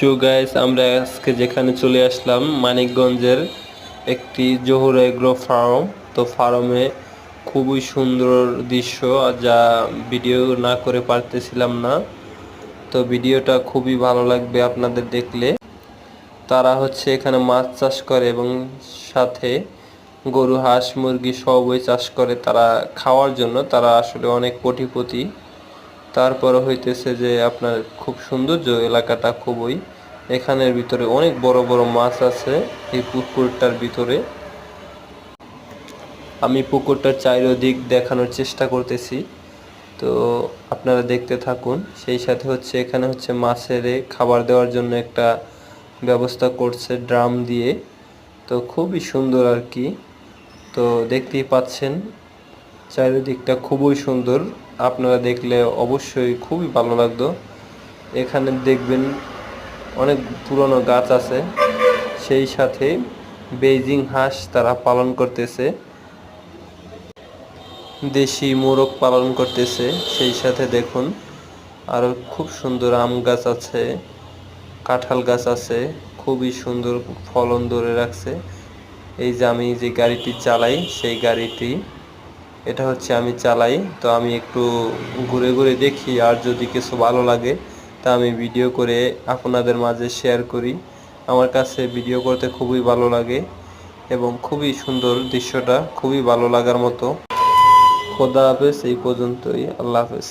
So guys, আমরা আজকে যেখানে চলে আসলাম মানিকগঞ্জের একটি জহুর এগ্রো ফার্ম। তো ফার্মে খুবই সুন্দর দৃশ্য, যা ভিডিও না করে পারতেছিলাম না। তো ভিডিওটা খুবই ভালো লাগবে আপনাদের দেখলে। তারা হচ্ছে এখানে মাছ চাষ করে এবং সাথে গরু, হাঁস, মুরগি সবই চাষ করে তারা খাওয়ার জন্য। তারা আসলে অনেক কোটিপতি। তারপরে হইতেছে যে আপনার খুব সৌন্দর্য এলাকাটা খুবই। এখানের ভিতরে অনেক বড় বড় মাছ আছে এই পুকুরটার ভিতরে। আমি পুকুরটার চারিদিক দেখানোর চেষ্টা করতেছি, তো আপনারা দেখতে থাকুন। সেই সাথে হচ্ছে এখানে হচ্ছে মাছের খাবার দেওয়ার জন্য একটা ব্যবস্থা করছে ড্রাম দিয়ে। তো খুবই সুন্দর আর কি। তো দেখতেই পাচ্ছেন চারিদিকটা খুবই সুন্দর। আপনারা দেখলে অবশ্যই খুবই ভালো লাগতো। এখানে দেখবেন অনেক পুরনো গাছ আছে। সেই সাথে বেইজিং হাঁস তারা পালন করতেছে, দেশি মোরগ পালন করতেছে। সেই সাথে দেখুন আরো খুব সুন্দর আম গাছ আছে, কাঁঠাল গাছ আছে, খুবই সুন্দর ফলন ধরে রাখছে। এই যে আমি যে গাড়িটি চালাই সেই গাড়িটি, এটা হচ্ছে আমি চালাই। তো আমি একটু ঘুরে ঘুরে দেখি, আর যদি কিছু ভালো লাগে তা আমি ভিডিও করে আপনাদের মাঝে শেয়ার করি। আমার কাছে ভিডিও করতে খুবই ভালো লাগে এবং খুবই সুন্দর দৃশ্যটা, খুবই ভালো লাগার মতো। খোদা হাফেজ, এই পর্যন্তই। আল্লাহ হাফেজ।